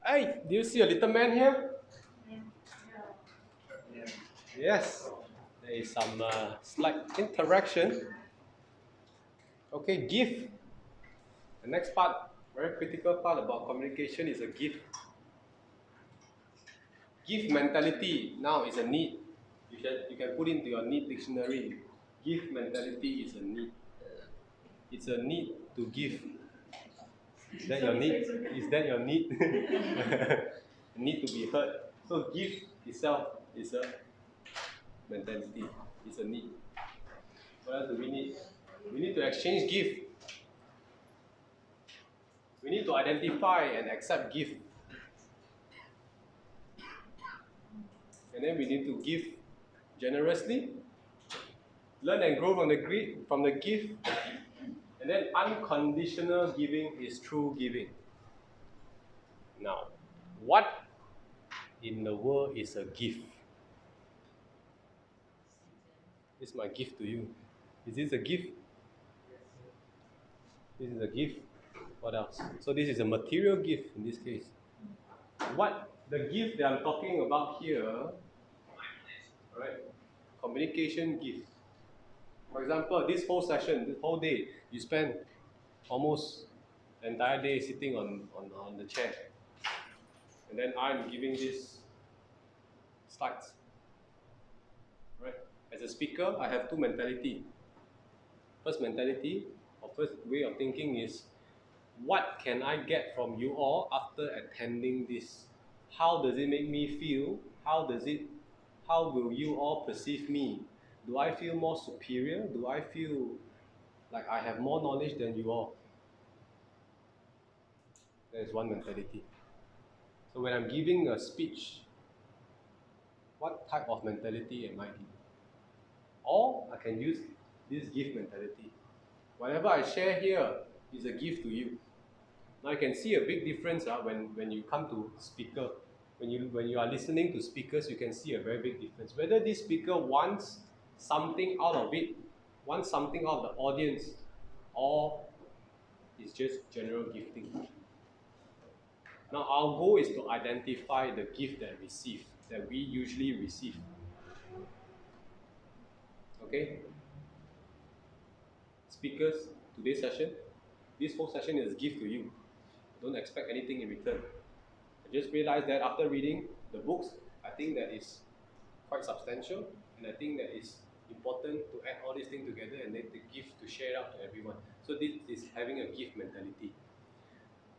Hey, do you see a little man here? Yes. There is some slight interaction. Okay, gift. The next part, very critical part about communication is a gift. Gift mentality now is a need. You can put into your need dictionary. Gift mentality is a need. It's a need to give. Is that your need? Is that your need? Need to be heard. So gift itself is a mentality. It's a need. What else do we need? We need to exchange gift. We need to identify and accept gift. And then we need to give generously, learn and grow from the gift, and then unconditional giving is true giving. Now, what in the world is a gift? This is my gift to you. Is this a gift? This is a gift. What else? So this is a material gift in this case. What the gift that I'm talking about here, right? Communication gift. For example, this whole session, this whole day, you spend almost the entire day sitting on the chair. And then I'm giving these slides. Right? As a speaker, I have two mentality. First mentality, or first way of thinking is, what can I get from you all after attending this? How does it make me feel? How will you all perceive me? Do I feel more superior? Do I feel like I have more knowledge than you all? That is one mentality. So when I'm giving a speech, what type of mentality am I giving? Or I can use this gift mentality. Whatever I share here is a gift to you. Now you can see a big difference when you come to speaker. When you are listening to speakers, you can see a very big difference. Whether this speaker wants something out of it, wants something out of the audience, or is just general gifting. Now our goal is to identify the gift that we usually receive. Okay? Speakers, today's session, this whole session is a gift to you. Don't expect anything in return. I just realized that after reading the books, I think that is quite substantial, and I think that is important to add all these things together and then to give, to share out to everyone. So this is having a gift mentality.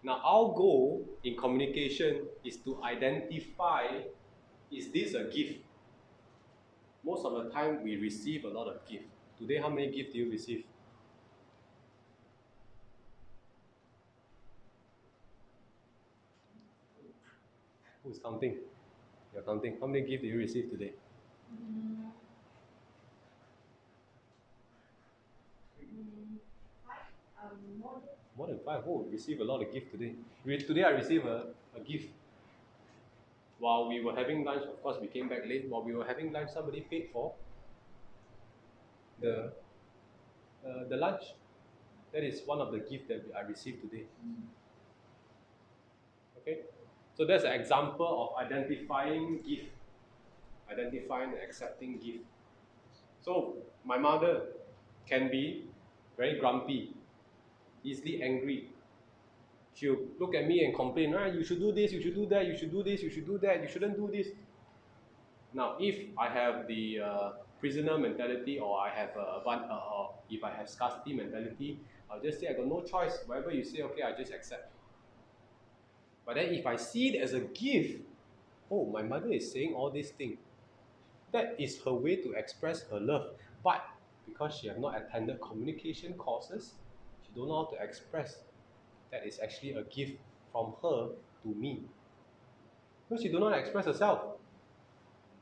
Now our goal in communication is to identify, is this a gift? Most of the time we receive a lot of gift. Today, how many gifts do you receive? Who's counting? You're counting. How many gifts do you receive today? More than five. Oh, receive a lot of gift today. Today I received a gift. While we were having lunch, of course we came back late. While we were having lunch, somebody paid for the lunch. That is one of the gifts that I received today. Okay, so that's an example of identifying gift, identifying and accepting gift. So my mother can be very grumpy, easily angry. She'll look at me and complain, you should do this, you should do that, you should do this, you should do that, you shouldn't do this. Now, if I have the prisoner mentality, or I have or if I have scarcity mentality, I'll just say I got no choice. Whatever you say, okay, I just accept. But then if I see it as a gift, oh, my mother is saying all these things. That is her way to express her love. But because she has not attended communication courses, she don't know how to express. That is actually a gift from her to me. Because she don't know how to express herself.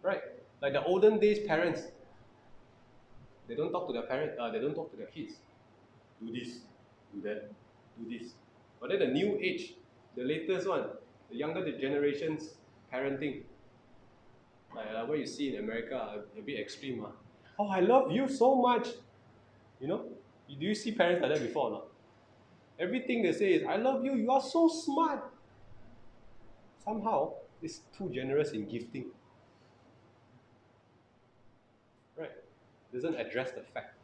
Right? Like the olden days parents, they don't talk to their parents, they don't talk to their kids. Do this, do that, do this. But then the new age, the latest one, the younger generation's parenting, like what you see in America, a bit extreme. Oh, I love you so much. You know? Do you see parents like that before or not? Everything they say is, I love you, you are so smart. somehow it's too generous in gifting. Right? Doesn't address the fact.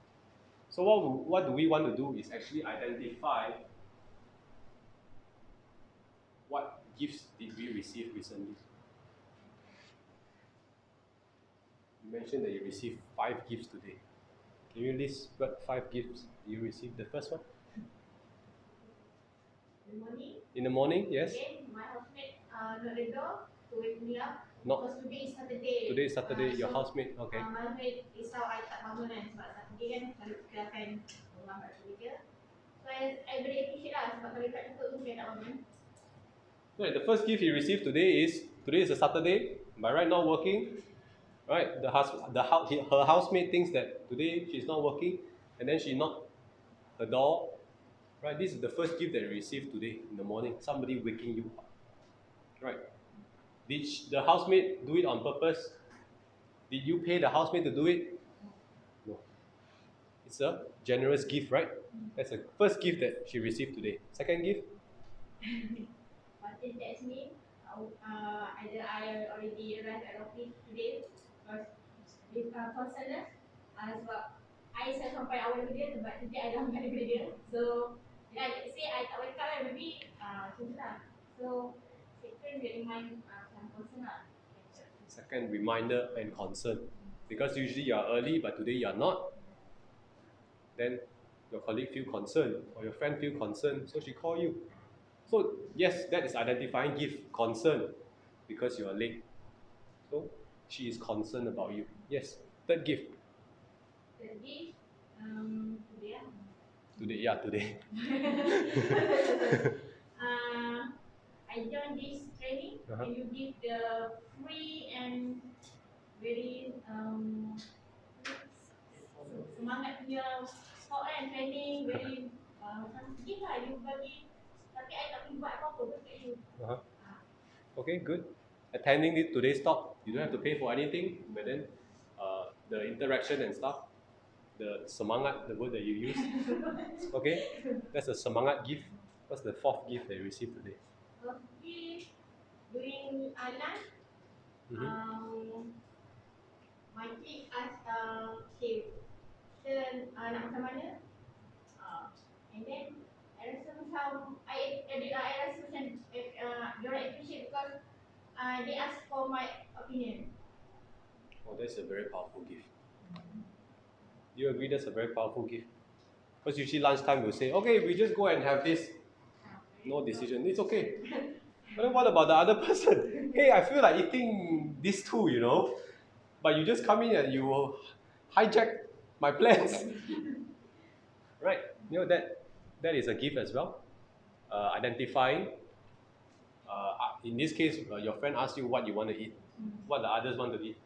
So what do we want to do is actually identify what gifts did we receive recently. You mentioned that you received 5 gifts today. Can you list what 5 gifts you received? The first one? In the morning. In the morning, yes. Again, my housemate not the door to wake me up. Not. Because today is Saturday. Today is Saturday. Your So, housemate, okay. my housemate risau I tak bangun kan sebab Saturday kan selalu kita akan lambat kerja. So I very appreciate lah sebab kalau tak cukup tu saya tak bangun. Right, the first gift he received today is a Saturday, but right now working. Right, her housemate thinks that today she's not working, and then she knocked her door. Right, this is the first gift that you received today in the morning. Somebody waking you up. Right, did the housemate do it on purpose? Did you pay the housemate to do it? No. It's a generous gift, right? That's the first gift that she received today. Second gift? But if that's me, either I already arrived at office today because with concern sebab I selalu sampai awal kerja sebab today I dah lambat daripada dia. So, let's say I tak wake up kan, maybe macam tu lah. So, second dia remind macam concern lah. Second, reminder and concern. Because usually you are early, but today you are not. Then your colleague feel concerned or your friend feel concerned, so she call you. So yes, that is identifying gift, concern, because you are late. So she is concerned about you. Yes, third gift. Third gift, today lah. Today, yeah, today. I joined this training and you give the free and very semangat punya talk and training, very macam gift lah you bagi, tapi I tak perlu buat apa-apa pun kat you. Okay, good. Attending today's talk, you don't have to pay for anything, but then the interaction and stuff, the semangat, the word that you use. Okay, that's a semangat gift. What's the fourth gift that you received today? Fourth gift, during lunch, my kid asked, okay, kita nak makan mana? And then I rasa macam I rasa macam diorang appreciate because they ask for my opinion. Oh, that's a very powerful gift. Do you agree that's a very powerful gift? Because usually lunchtime we'll say, okay, we just go and have this. No decision, it's okay. But then what about the other person? Hey, I feel like eating this too, you know. But you just come in and you will hijack my plans. Right? You know, that is a gift as well. Identifying. In this case, your friend asks you what you want to eat, what the others want to eat.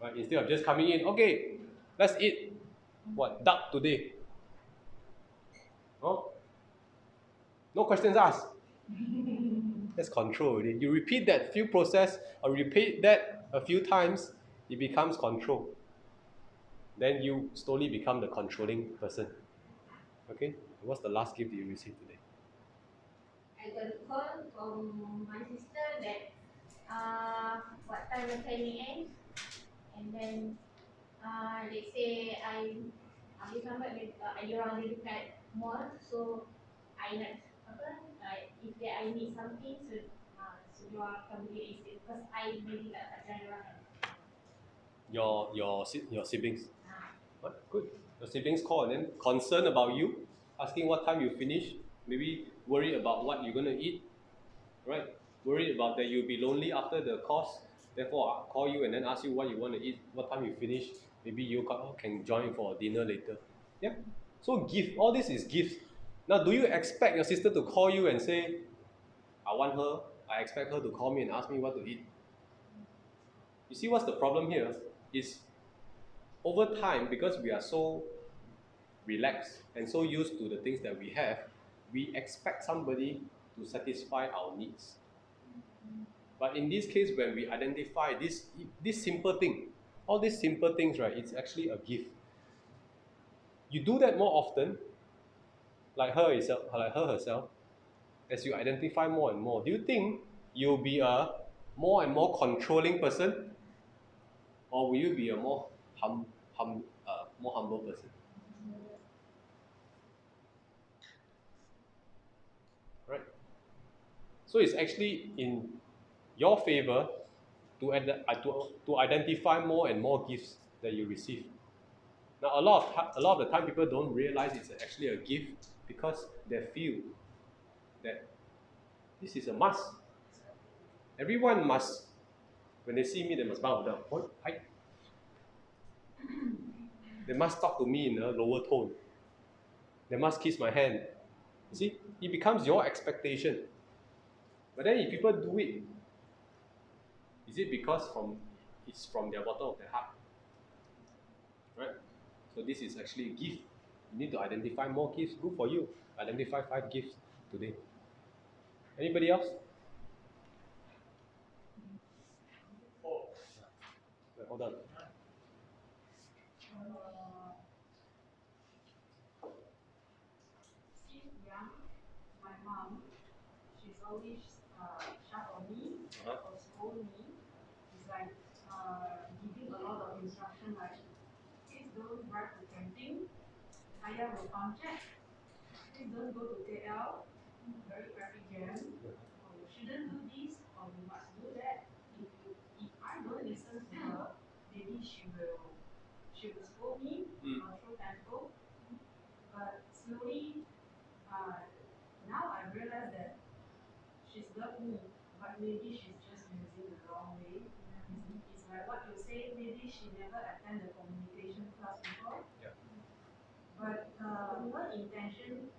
Right? Instead of just coming in, okay, let's eat what? Duck today. Oh? No questions asked. That's control already. You repeat that few process or repeat that a few times, it becomes control. Then you slowly become the controlling person. Okay? What's the last gift you received today? I got a call from my sister that what time the training ends, and then let's say I habis lambat diorang ada dekat mall, so I nak if I need something, so diorang akan beli instead because I maybe tak jalan diorang kan. Your siblings. What? Good. Your siblings call and then concerned about you, asking what time you finish, maybe worried about what you're gonna eat, right? Worried about that you'll be lonely after the course. Therefore, I'll call you and then ask you what you want to eat, what time you finish. Maybe you can join for dinner later. Yeah. So gift. All this is gifts. Now, do you expect your sister to call you and say, I expect her to call me and ask me what to eat? You see what's the problem here? Is over time, because we are so relaxed and so used to the things that we have, we expect somebody to satisfy our needs. But in this case, when we identify this simple thing, all these simple things, right, it's actually a gift. You do that more often, like her herself, as you identify more and more. Do you think you'll be a more and more controlling person, or will you be a more humble person? Right. So it's actually in your favor to identify more and more gifts that you receive. Now, a lot of the time, people don't realize it's actually a gift because they feel that this is a must. Everyone must, when they see me, they must bow down. What? Hi. They must talk to me in a lower tone. They must kiss my hand. You see, it becomes your expectation. But then if people do it, is it because it's from their bottom of their heart? Right? So this is actually a gift. You need to identify more gifts. Good for you. Identify 5 gifts today. Anybody else? Wait, hold on. Since young, my mom, she's always shout on me or scold me. It's like giving a lot of instruction like, please don't drive to camping, Kaya will puncture. Please don't go to KL, very traffic jam. Or you shouldn't do this, or you must do that. If I don't listen to her, maybe she will scold me or throw temper. But slowly, now I realize that she's got me, but maybe she's just using the wrong way. It's like what you say, maybe she never attended the communication class before. Yeah. But her intention,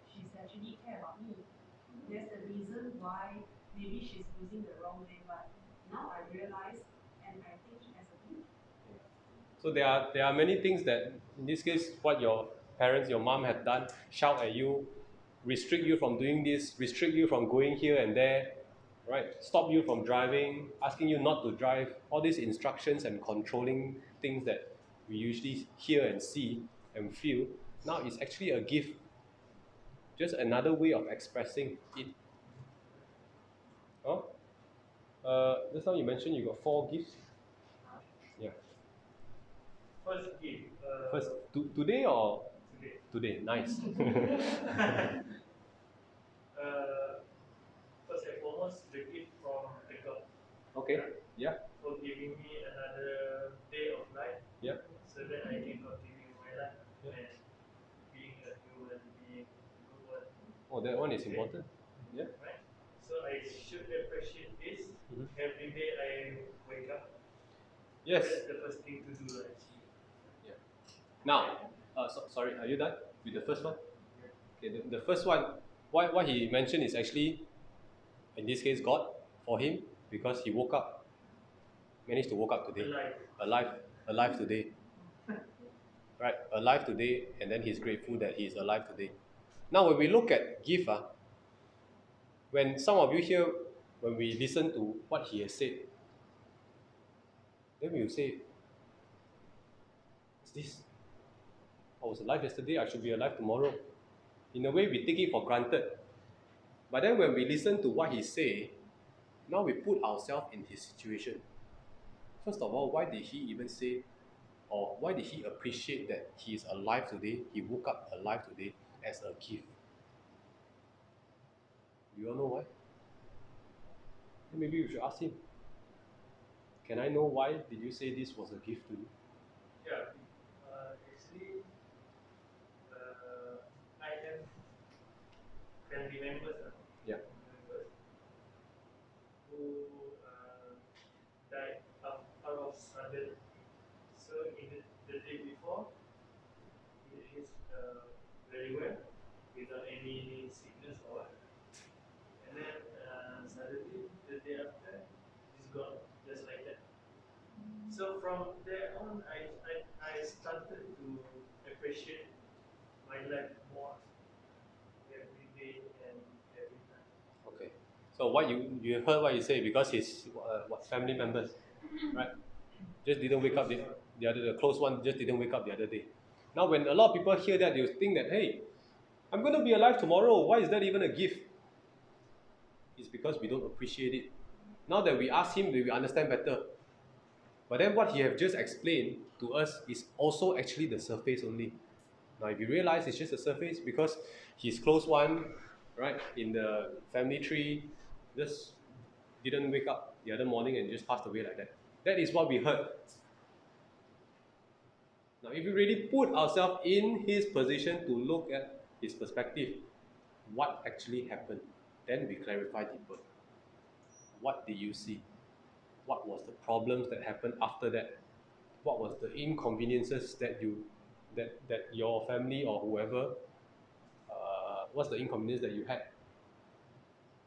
she's actually care about me. That's the reason why maybe she's using the wrong way. But now I realize, and I take it as a gift. So there are many things that, in this case, what your parents, your mom have done, shout at you, restrict you from doing this, restrict you from going here and there, right? Stop you from driving, asking you not to drive. All these instructions and controlling things that we usually hear and see and feel. Now it's actually a gift, just another way of expressing it. Huh? Just now you mentioned you got 4 gifts. Yeah. First gift. First, today or Today. today? Nice. First and foremost, the gift from the God. Okay. Yeah. For giving me another day of life. Yeah. So that I can continue my life Yeah. and being a human being, good one. Oh, that one is important. Yeah. Right. So I should appreciate this every day I wake up. Yes. That's the first thing to do, actually. Yeah. Now, sorry, are you done with the first one? Okay, the first one, what he mentioned is actually, in this case, God for him, because he woke up, managed to woke up today, alive today, right? Alive today, and then he's grateful that he's alive today. Now, when we look at gift, when some of you here, when we listen to what he has said, then we will say, "What's this? I was alive yesterday, I should be alive tomorrow." In a way, we take it for granted. But then when we listen to what he say, now we put ourselves in his situation. First of all, why did he even say, or why did he appreciate that he is alive today, he woke up alive today as a gift? Do you all know why? Then maybe we should ask him. Can I know why did you say this was a gift to you? Yeah. Actually, I have family members. Yeah. Members who died out of sudden. So in the day before, he is very well without any sickness or what. And then suddenly the day after, he's gone just like that. So from there on, I started to appreciate my life more every day and every time. Okay. So what you heard what you say, because his what family members, right? Just didn't wake up the close one just didn't wake up the other day. Now when a lot of people hear that, they will think that, hey, I'm going to be alive tomorrow. Why is that even a gift? is because we don't appreciate it. Now that we ask him, we understand better. But then what he have just explained to us is also actually the surface only. Now if you realize it's just the surface because his close one, right, in the family tree, just didn't wake up the other morning and just passed away like that. That is what we heard. Now if we really put ourselves in his position to look at his perspective, what actually happened, then we clarify deeper. What did you see? What was the problems that happened after that? What was the inconveniences that your family or whoever, what's the inconvenience that you had?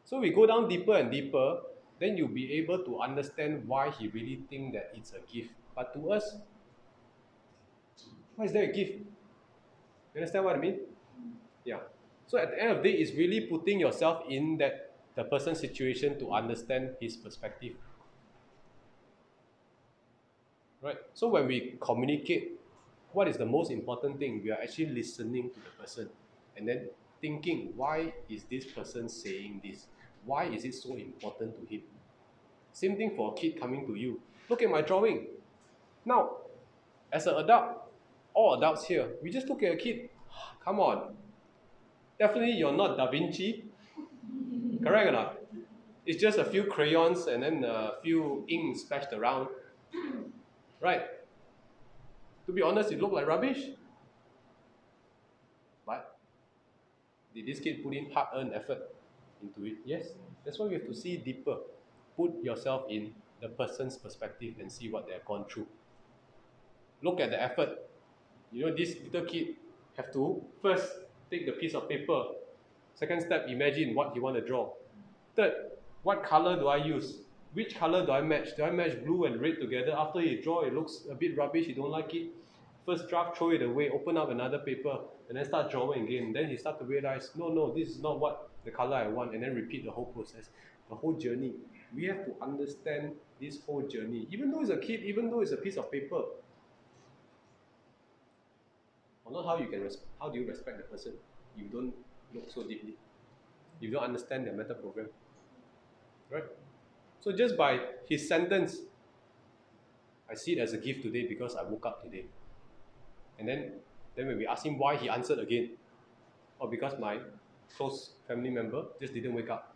So we go down deeper and deeper, then you'll be able to understand why he really think that it's a gift. But to us, why is that a gift? You understand what I mean? Yeah. So at the end of the day, it's really putting yourself in the person's situation to understand his perspective. Right? So when we communicate, what is the most important thing? We are actually listening to the person and then thinking, why is this person saying this? Why is it so important to him? Same thing for a kid coming to you. Look at my drawing. Now, as an adult, all adults here, we just look at a kid. Come on. Definitely you're not Da Vinci. Correct or not? It's just a few crayons and then a few ink splashed around. Right? To be honest, it looked like rubbish. But did this kid put in hard-earned effort into it? Yes. That's why we have to see deeper. Put yourself in the person's perspective and see what they've gone through. Look at the effort. You know, this little kid have to first take the piece of paper. Second step, imagine what you want to draw. Third, what color do I use? Which color do I match? Do I match blue and red together? After you draw, it looks a bit rubbish, you don't like it. First draft, throw it away, open up another paper, and then start drawing again. Then you start to realize, no, this is not what the color I want, and then repeat the whole process, the whole journey. We have to understand this whole journey. Even though it's a kid, even though it's a piece of paper, or not how do you respect the person? You don't look so deeply. You don't understand their meta program. Right? So just by his sentence, I see it as a gift today because I woke up today. And then when we ask him why, he answered again. Or because my close family member just didn't wake up.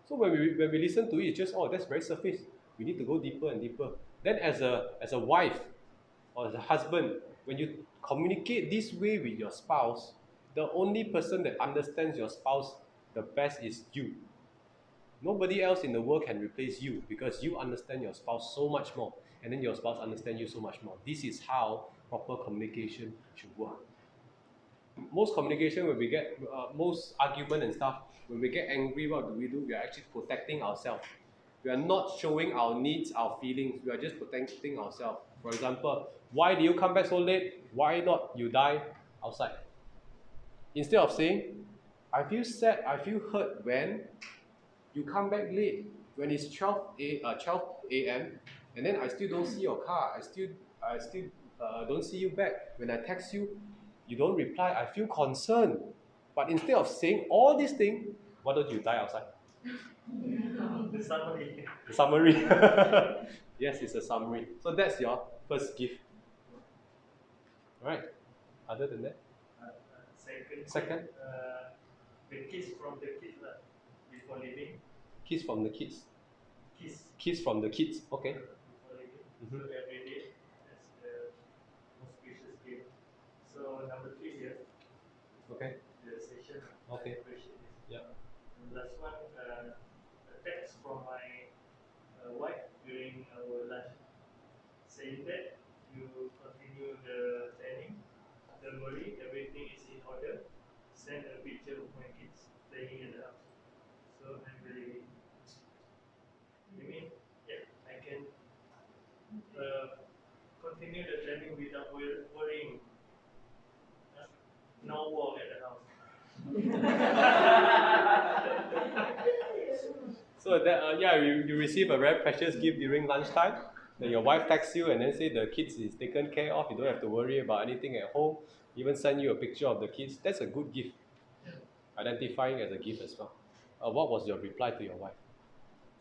So when we listen to it, it's just, that's very surface. We need to go deeper and deeper. Then as a wife or as a husband, when you communicate this way with your spouse, the only person that understands your spouse the best is you. Nobody else in the world can replace you because you understand your spouse so much more, and then your spouse understands you so much more. This is how proper communication should work. Most communication, when we get most argument and stuff, when we get angry, what do? We are actually protecting ourselves. We are not showing our needs, our feelings. We are just protecting ourselves. For example, why do you come back so late? Why not you die outside? Instead of saying, I feel sad, I feel hurt when you come back late, when it's 12 a.m. and then I still don't see your car. I still don't see you back. When I text you, you don't reply. I feel concerned. But instead of saying all these things, why don't you die outside? The summary. The summary. Yes, it's a summary. So that's your first gift. Alright. Other than that? Second? The kiss from the kids before leaving. Kiss from the kids. Kiss from the kids. Okay. before leaving. So every day, that's the most precious gift. So number 3 here. Okay. The session. Okay. Yeah. And last one, a text from my wife during our lunch, saying that you continue the planning. Don't worry, everything is in order. Send a picture of my kids playing in the house. So I'm very. You mean, yeah, I can continue the planning without worrying. No war at the house. So that you receive a very precious gift during lunchtime. Then your wife texts you and then say the kids is taken care of. You don't have to worry about anything at home. Even send you a picture of the kids. That's a good gift. Identifying as a gift as well. What was your reply to your wife?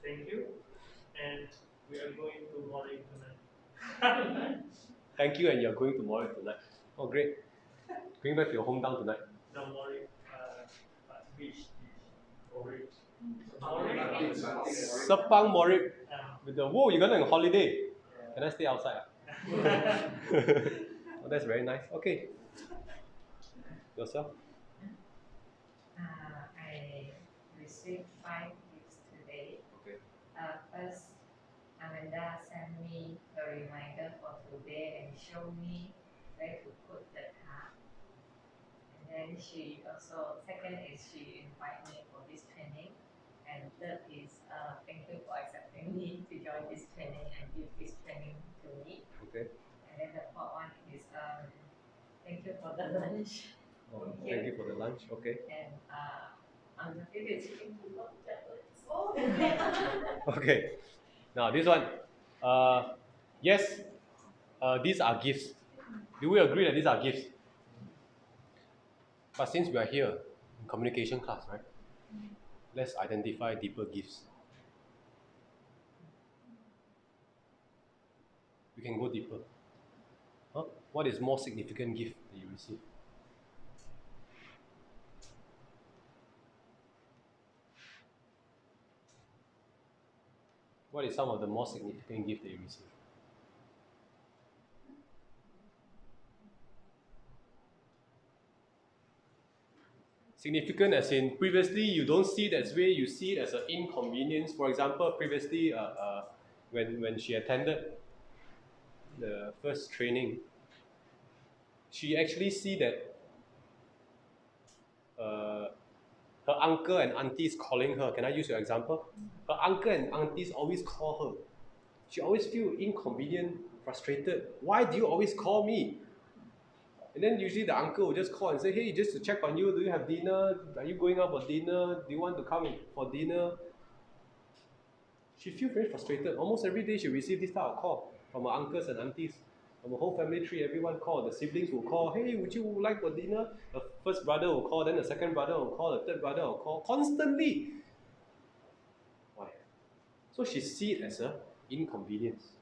Thank you. And we are going to Mori tonight. Thank you, and you're going tomorrow tonight. Oh, great. Going back to your hometown tonight. No, Mori, beach. Mori. Sepang Morib. With the, whoa, you're going on holiday. Can I stay outside? Oh, that's very nice. Okay. Yourself? I received 5 gifts today. Okay. First, Amanda sent me a reminder for today and showed me where to put the card. And then she also, second is she invited me for this training. And third is thank you for accepting me to join this training and give this training to me. Okay. And then the fourth one is thank you for the lunch. Oh, thank you for the lunch. Okay. And on the fifth is thank you for the chocolates. Oh. Okay. Now this one. Yes, these are gifts. Do we agree that these are gifts? But since we are here in communication class, right? Let's identify deeper gifts. We can go deeper. Huh? What is more significant gift that you receive? What is some of the more significant gift that you receive? Significant as in previously you don't see it as way, you see it as an inconvenience. For example, previously when she attended the first training, she actually see that her uncle and aunties calling her. Can I use your example? Her uncle and aunties always call her. She always feel inconvenient, frustrated. Why do you always call me? And then usually the uncle will just call and say, hey, just to check on you, do you have dinner? Are you going out for dinner? Do you want to come for dinner? She feels very frustrated. Almost every day she receives this type of call from her uncles and aunties. From her whole family tree, everyone call. The siblings will call, hey, would you like for dinner? The first brother will call, then the second brother will call, the third brother will call, constantly. Why? So she sees it as an inconvenience.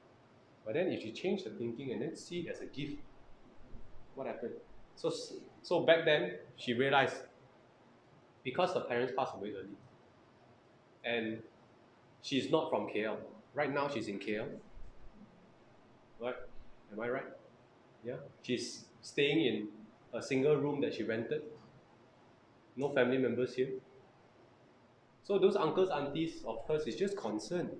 But then if she change the thinking and then see it as a gift, what happened? So back then, she realized, because her parents passed away early, and she's not from KL. Right now, she's in KL. Right? Am I right? Yeah. She's staying in a single room that she rented. No family members here. So those uncles, aunties of hers is just concerned.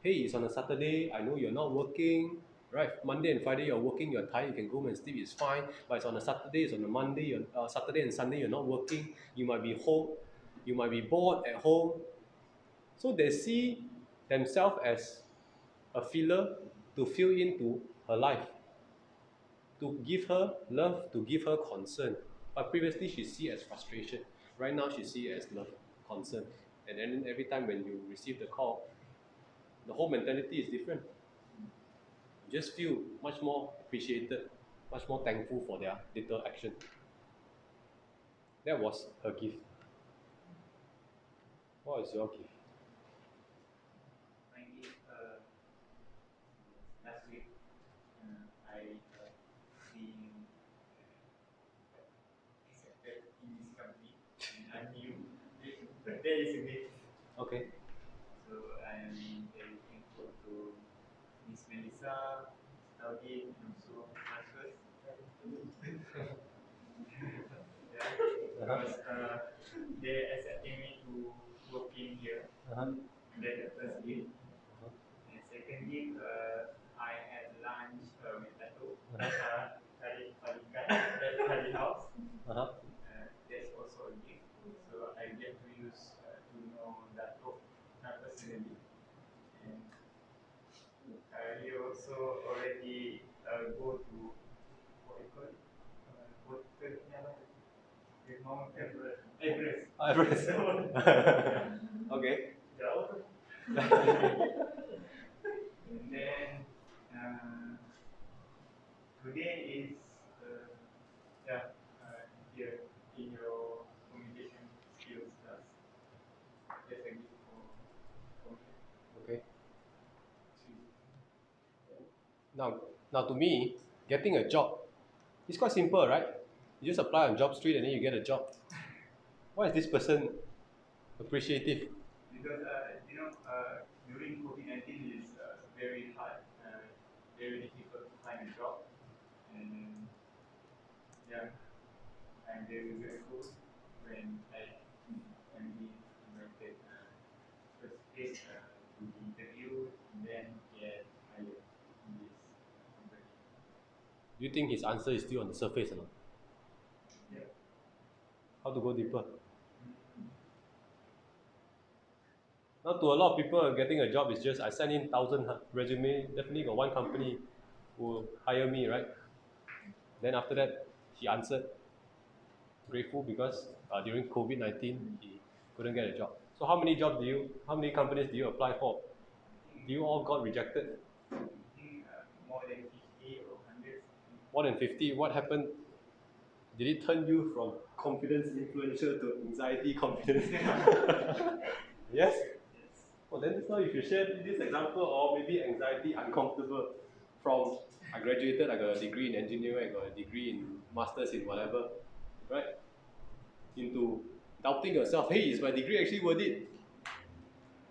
Hey, it's on a Saturday. I know you're not working. Right? Monday and Friday you're working. You're tired. You can go home and sleep. It's fine. But it's on a Saturday. It's on a Monday. Saturday and Sunday you're not working. You might be home. You might be bored at home. So they see themselves as a filler to fill into her life, to give her love, to give her concern. But previously she see it as frustration. Right now she see it as love, concern. And then every time when you receive the call, the whole mentality is different. You just feel much more appreciated, much more thankful for their little action. That was her gift. What is your gift? My gift last week I being accepted in this company and I'm new. But there is a gift. Okay. So I am very thankful to Miss Melissa, Taudin, and also Marcus. Yeah, because they accepting me to work in here. Uh-huh. That's the first gift. And second gift, I had lunch with Dato. Kari Palikan at Kari House. Uh-huh. That's also a gift. So I get to use to know Dato personally. And he also already go to what you call it? The Mount Everest. Everest. Okay. Jauh. And then today is yeah here in your communication skills class. Now to me, getting a job, it's quite simple, right? You just apply on Job Street and then you get a job. Why is this person appreciative? Because during COVID-19 is very hard, very difficult to find a job, and yeah, I'm very grateful when I'm being invited first place to be interviewed and then get hired in this company. Do you think his answer is still on the surface or not? Yeah. How to go deeper? Now, to a lot of people, getting a job is just I send in 1,000 resume. Definitely got one company who will hire me, right? Then after that, he answered grateful because during COVID-19 he couldn't get a job. So how many companies do you apply for? Do you all got rejected? I think more than 50 or 100. More than 50. What happened? Did it turn you from confidence influential to anxiety confidence? Yes? Well, then that's why you should share this example, or maybe anxiety uncomfortable from I graduated, I got a degree in engineering, I got a degree in masters in whatever, right? Into doubting yourself, hey, is my degree actually worth it?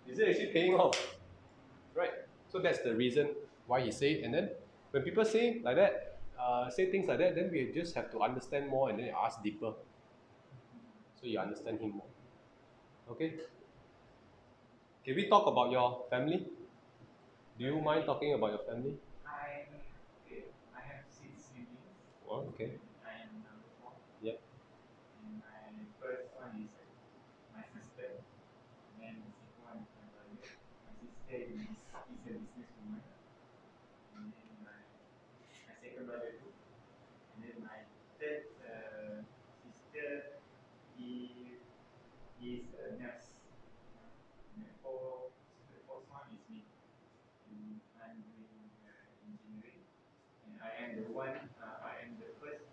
Is it actually paying off? Right? So that's the reason why he said. And then when people say like that, say things like that, then we just have to understand more and then ask deeper. So you understand him more. Okay? Can we talk about your family? Do you mind talking about your family? I have 6 siblings. Oh, okay. I am number 4. Yep. And my first one is my sister. And then the second one is my brother. My sister is a businesswoman. And then my second brother too. And then my third sister is a nurse. And the fourth one is me. And I'm doing engineering. And I am the first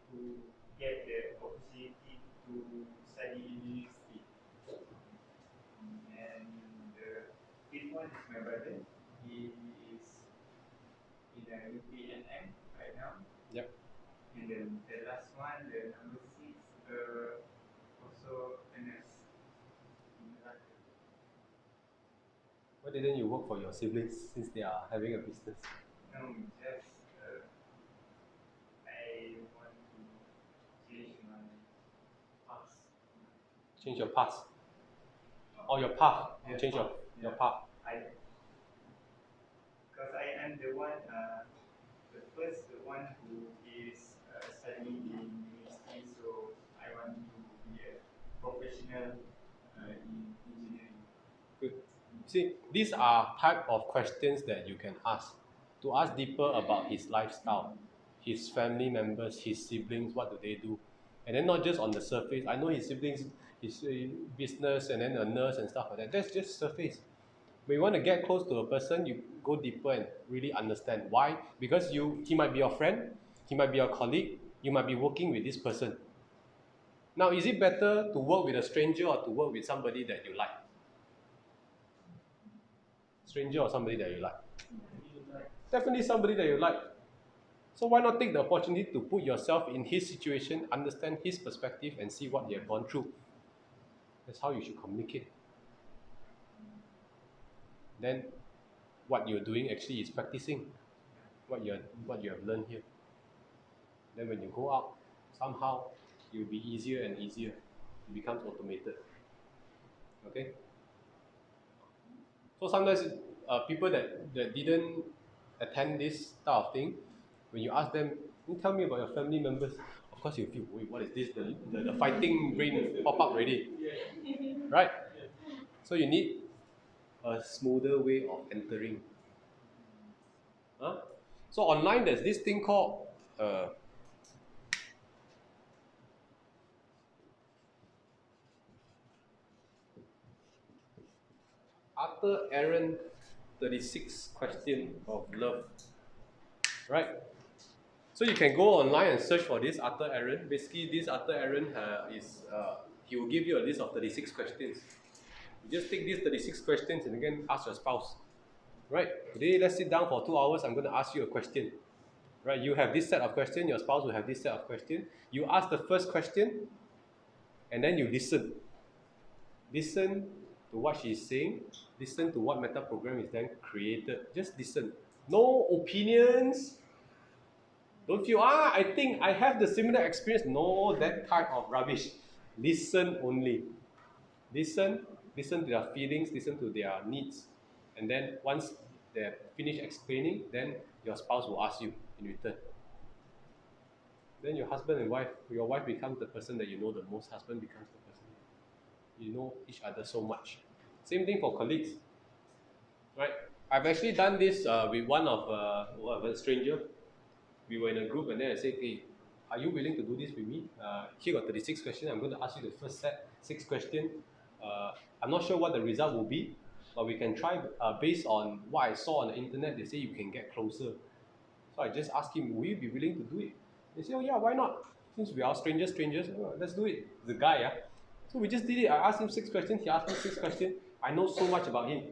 to get the opportunity to study in university. And the fifth one is my brother. He is in a UPNM right now. Yep. And then the last one, the number 6, also a nurse. Why didn't you work for your siblings since they are having a business? No, just I want to change my past. Change your past. Or your path. Yeah. Change your path. Because I am the one, the one who is studying in university, so I want to be a professional in engineering. Good. See, these are type of questions that you can ask to ask deeper about his lifestyle, his family members, his siblings, what do they do, and then not just on the surface. I know his siblings, his business, and then a nurse and stuff like that. That's just surface. When you want to get close to a person, you go deeper and really understand why. Because he might be your friend, he might be your colleague, you might be working with this person. Now, is it better to work with a stranger or to work with somebody that you like? Stranger or somebody that you like? Definitely somebody that you like. So why not take the opportunity to put yourself in his situation, understand his perspective, and see what he has gone through. That's how you should communicate. Then what you're doing actually is practicing what you have learned here. Then when you go out, somehow it will be easier and easier. It becomes automated. Okay? So sometimes people that didn't attend this type of thing, when you ask them, can you tell me about your family members? Of course you feel, wait, what is this? The fighting brain pop up already. Right? So you need a smoother way of entering. Huh? So online there's this thing called Arthur Aaron 36 question of love. Right? So you can go online and search for this Arthur Aaron. Basically, this Arthur Aaron he will give you a list of 36 questions. You just take these 36 questions and again ask your spouse. Right? Today, let's sit down for 2 hours. I'm going to ask you a question. Right? You have this set of questions. Your spouse will have this set of questions. You ask the first question, and then you listen. Listen to what she's saying. Listen to what meta program is then created. Just listen. No opinions. Don't feel, I think I have the similar experience. No, that type of rubbish. Listen only. Listen, listen to their feelings, listen to their needs. And then once they're finished explaining, then your spouse will ask you in return. Then your husband and wife, your wife becomes the person that you know the most, husband becomes the person you know each other so much. Same thing for colleagues, right? I've actually done this with one of a stranger. We were in a group, and then I said, hey, are you willing to do this with me? Here got 36 questions. I'm going to ask you the first set, 6 questions. I'm not sure what the result will be, but we can try based on what I saw on the internet. They say you can get closer. So I just asked him, will you be willing to do it? They said, oh yeah, why not? Since we are strangers, let's do it. The guy, yeah. So we just did it. I asked him 6 questions. He asked me 6 questions. I know so much about him.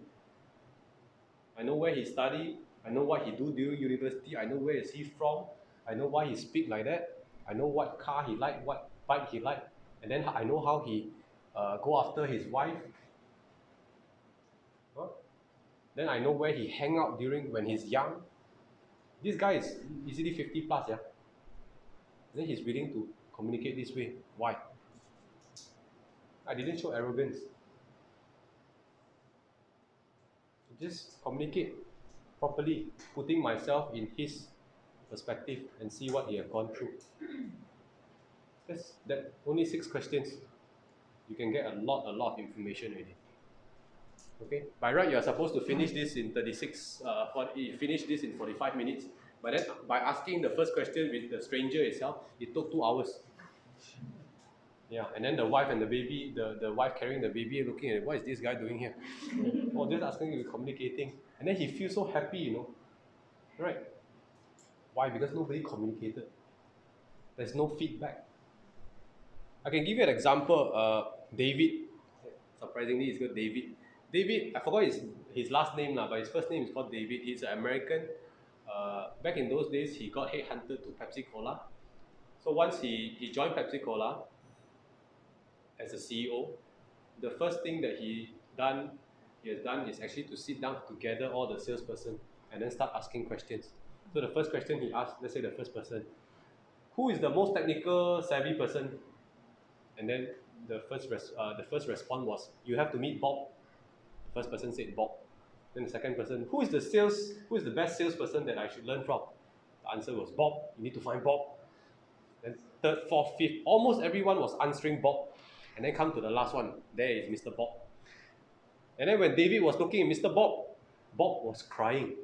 I know where he studied. I know what he do during university. I know where is he from. I know why he speak like that. I know what car he like, what bike he like, and then I know how he go after his wife. Huh? Then I know where he hang out during when he's young. This guy is easily 50 plus, yeah. And then he's willing to communicate this way. Why? I didn't show arrogance. Just communicate properly, putting myself in his perspective and see what he has gone through. That's that. Only 6 questions. You can get a lot of information already. Okay. By right, you are supposed to finish this in 36. Finish this in 45 minutes. But then, by asking the first question with the stranger itself, it took 2 hours. Yeah, and then the wife and the baby, the wife carrying the baby, looking at what is this guy doing here? Oh, just asking you, communicating, and then he feels so happy, you know, right? Why? Because nobody communicated. There's no feedback. I can give you an example. David, surprisingly, it's called David. David, I forgot his last name now, but his first name is called David. He's an American. Back in those days, he got headhunted to Pepsi Cola. So once he joined Pepsi Cola as a CEO, the first thing that he has done is actually to sit down together all the salesperson and then start asking questions. So the first question he asked, let's say the first person, who is the most technical savvy person? And then the first response was, you have to meet Bob. The first person said Bob. Then the second person, who is the best salesperson that I should learn from? The answer was Bob. You need to find Bob. Then third, fourth, fifth, almost everyone was answering Bob. And then come to the last one. There is Mr. Bob. And then when David was looking at Mr. Bob, Bob was crying,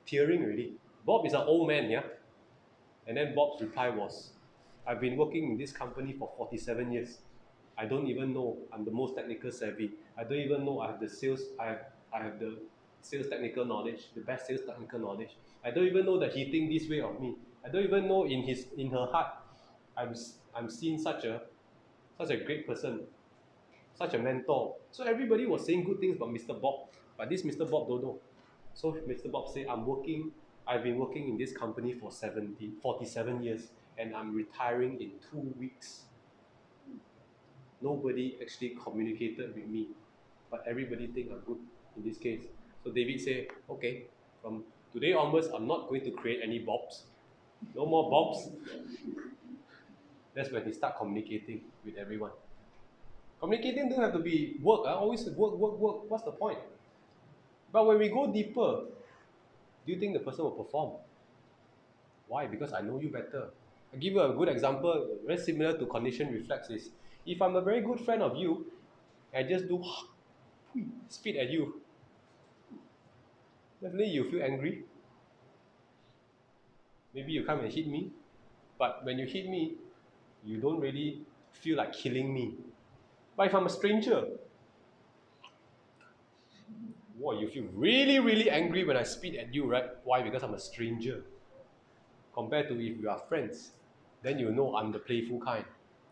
tearing already. Bob is an old man, yeah? And then Bob's reply was, I've been working in this company for 47 years. I don't even know I'm the most technical savvy. I don't even know I have the sales technical knowledge, the best sales technical knowledge. I don't even know that he thinks this way of me. I don't even know in her heart I'm seeing such a great person, such a mentor. So everybody was saying good things about Mr. Bob, but this Mr. Bob don't know. So Mr. Bob said, I've been working in this company for 47 years, and I'm retiring in 2 weeks. Nobody actually communicated with me, but everybody think I'm good in this case. So David said, okay, from today onwards, I'm not going to create any Bobs. No more Bobs. That's when he start communicating with everyone. Communicating don't have to be work. Always work. What's the point? But when we go deeper, do you think the person will perform? Why? Because I know you better. I'll give you a good example, very similar to condition reflex is, if I'm a very good friend of you, I just do spit at you, definitely you feel angry. Maybe you come and hit me, but when you hit me, you don't really feel like killing me. But if I'm a stranger, wow, you feel really, really angry when I spit at you, right? Why? Because I'm a stranger. Compared to if we are friends, then you know I'm the playful kind.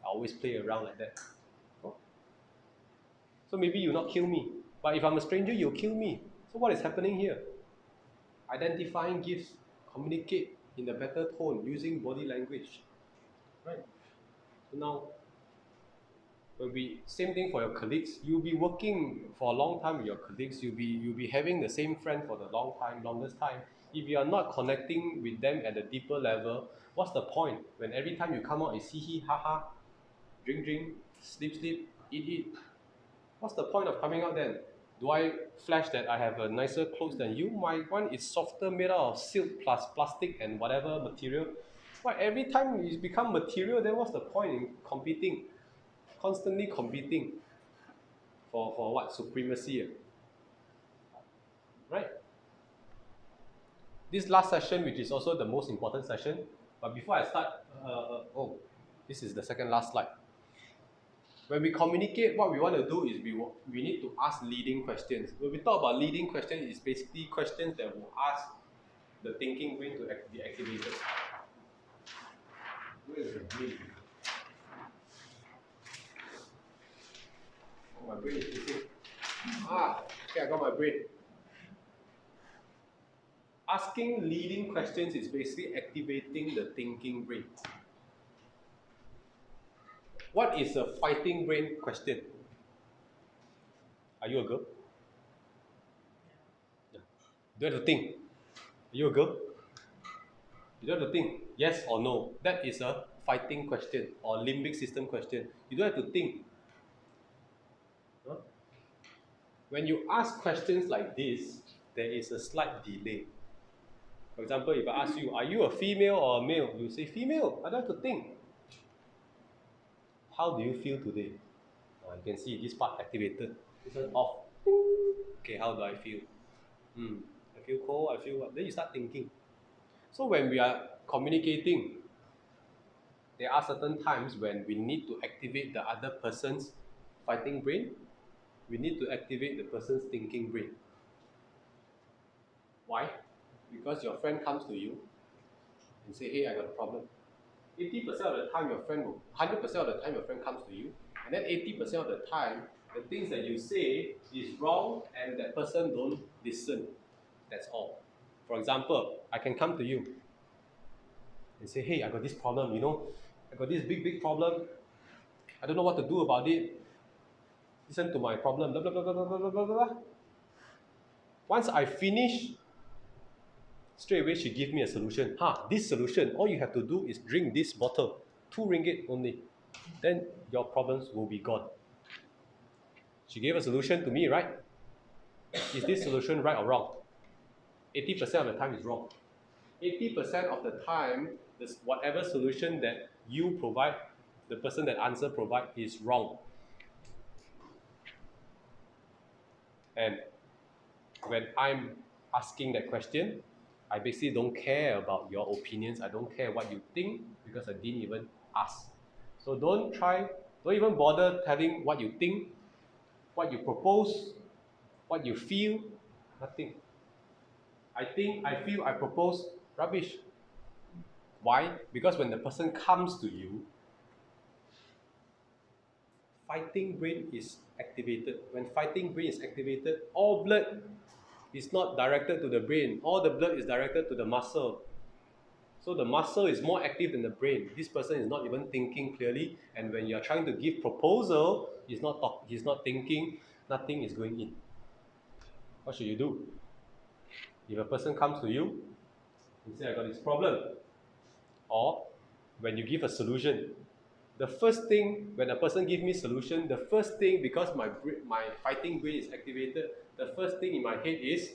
I always play around like that. So maybe you'll not kill me. But if I'm a stranger, you'll kill me. So what is happening here? Identifying gifts, communicate in a better tone using body language. Right? So now, when we same thing for your colleagues, you'll be working for a long time with your colleagues, you'll be having the same friend for the longest time. If you are not connecting with them at a deeper level, what's the point? When every time you come out is hee hee ha ha, drink drink, sleep sleep, eat eat. What's the point of coming out then? Do I flash that I have a nicer clothes than you? My one is softer, made out of silk plus plastic and whatever material. Why every time it's become material, then what's the point in competing? Constantly competing for what? Supremacy. Right? This last session, which is also the most important session, but before I start, this is the second last slide. When we communicate, what we want to do is we need to ask leading questions. When we talk about leading questions, it's basically questions that will ask the thinking brain to be activated. Where is the brain? Oh, my brain is missing. Okay, I got my brain. Asking leading questions is basically activating the thinking brain. What is a fighting brain question? Are you a girl? Yeah. You don't have to think. Are you a girl? You don't have to think. Yes or no. That is a fighting question or limbic system question. You don't have to think. Huh? When you ask questions like this, there is a slight delay. For example, if I ask you, are you a female or a male? You say female. I don't have to think. How do you feel today? You can see this part activated. This one off. Okay, how do I feel? I feel cold, I feel what? Then you start thinking. So when we are communicating, there are certain times when we need to activate the other person's fighting brain. We need to activate the person's thinking brain. Why? Because your friend comes to you and say, hey, I got a problem. 80% of the time 100% of the time your friend comes to you, and then 80% of the time, the things that you say is wrong and that person don't listen. That's all. For example, I can come to you and say, hey, I got this problem, I got this big problem. I don't know what to do about it. Listen to my problem, blah, blah, blah, blah, blah, blah, blah, blah. Once I finish, straight away she gives me a solution. This solution, all you have to do is drink this bottle, 2 ringgit only. Then your problems will be gone. She gave a solution to me, right? Is this solution right or wrong? 80% of the time is wrong. 80% of the time, whatever solution that you provide, the person that answer provide is wrong. And when I'm asking that question, I basically don't care about your opinions. I don't care what you think because I didn't even ask. So don't even bother telling what you think, what you propose, what you feel, nothing. I think, I feel, I propose, rubbish. Why? Because when the person comes to you, fighting brain is activated. When fighting brain is activated, all blood is not directed to the brain. All the blood is directed to the muscle. So the muscle is more active than the brain. This person is not even thinking clearly, and when you are trying to give proposal, he's not thinking, nothing is going in. What should you do? If a person comes to you and say, I got this problem, or when you give a solution, the first thing, when a person gives me solution, the first thing, because my fighting brain is activated, the first thing in my head is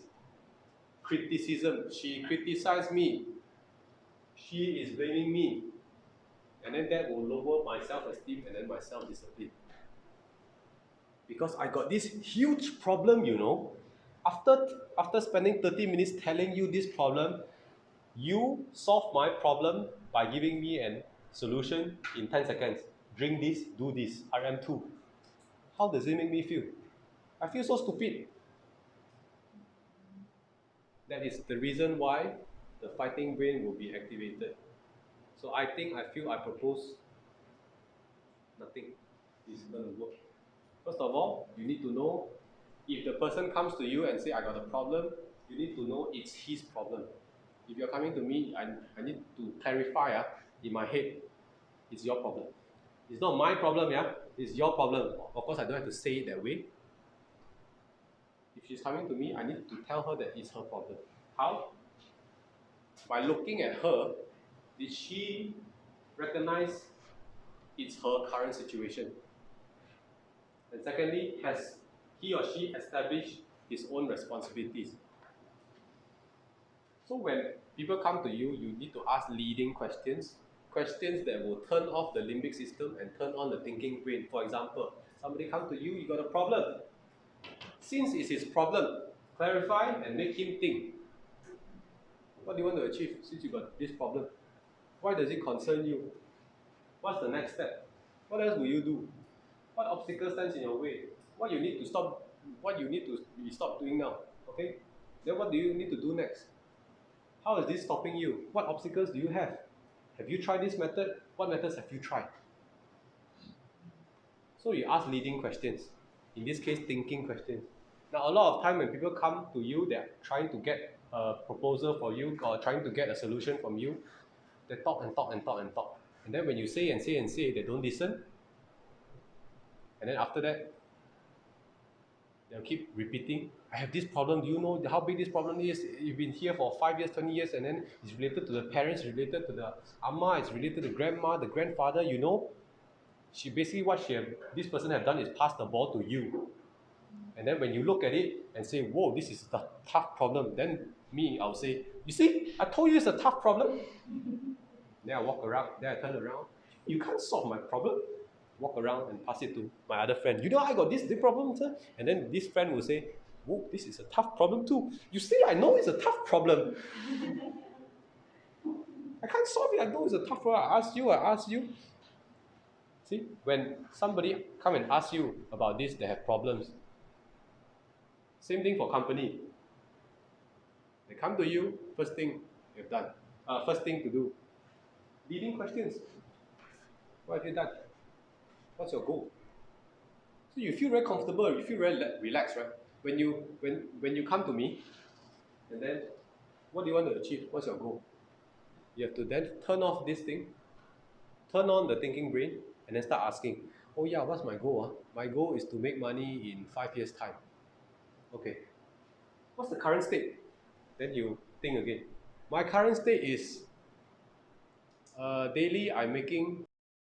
criticism. She criticized me. She is blaming me. And then that will lower my self-esteem and then my self-discipline. Because I got this huge problem, After spending 30 minutes telling you this problem, you solve my problem by giving me a solution in 10 seconds. Drink this, do this, RM2. How does it make me feel? I feel so stupid. That is the reason why the fighting brain will be activated. So I feel, I propose, nothing is going to work. First of all, you need to know If the person comes to you and say, I got a problem, you need to know it's his problem. If you're coming to me, I need to clarify in my head, it's your problem. It's not my problem, yeah? It's your problem. Of course, I don't have to say it that way. If she's coming to me, I need to tell her that it's her problem. How? By looking at her, did she recognize it's her current situation? And secondly, has he or she established his own responsibilities? So when people come to you, you need to ask leading questions, questions that will turn off the limbic system and turn on the thinking brain. For example, somebody come to you, you got a problem. Since it's his problem, clarify and make him think. What do you want to achieve since you got this problem? Why does it concern you? What's the next step? What else will you do? What obstacle stands in your way? What you need to stop? What you need to stop doing now? Okay. Then what do you need to do next? How is this stopping you? What obstacles do you have? Have you tried this method? What methods have you tried? So you ask leading questions. In this case, thinking questions. Now, a lot of time when people come to you, they're trying to get a proposal for you or trying to get a solution from you. They talk and talk and talk and talk. And then when you say and say and say, they don't listen. And then after that, they'll keep repeating, I have this problem, do you know how big this problem is? You've been here for 5 years, 20 years, and then it's related to the parents, it's related to the amma, it's related to the grandma, the grandfather, you know. She basically, this person have done is pass the ball to you. And then when you look at it and say, whoa, this is a tough problem, then I'll say, you see, I told you it's a tough problem. Then I walk around, then I turn around, you can't solve my problem. Walk around and pass it to my other friend. You know, I got this problem, sir. And then this friend will say, whoa, this is a tough problem too. You see, I know it's a tough problem. I can't solve it. I know it's a tough problem. I ask you. See, when somebody come and ask you about this, they have problems. Same thing for company. They come to you, first thing you've done. First thing to do. Leading questions. What have you done? What's your goal? So you feel very comfortable, you feel very relaxed, right? When you come to me, and then what do you want to achieve? What's your goal? You have to then turn off this thing, turn on the thinking brain, and then start asking, oh yeah, what's my goal? My goal is to make money in 5 years' time. Okay. What's the current state? Then you think again. My current state is daily I'm making